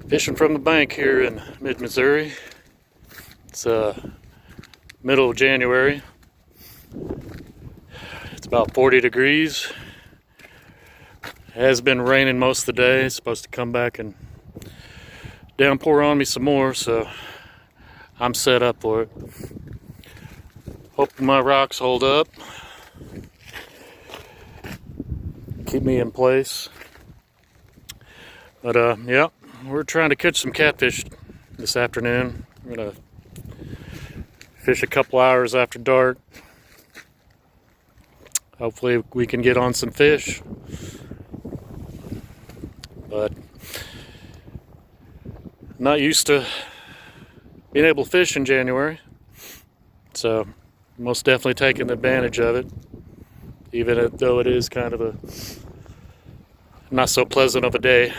Fishing from the bank here in mid-Missouri. It's middle of January. It's about 40 degrees. It has been raining most of the day. It's supposed to come back and downpour on me some more, so I'm set up for it. Hoping my rocks hold up. Keep me in place. But yeah, we're trying to catch some catfish this afternoon. We're gonna fish a couple hours after dark. Hopefully we can get on some fish. But I'm not used to being able to fish in January. So most definitely taking advantage of it. Even though it is kind of a not so pleasant of a day.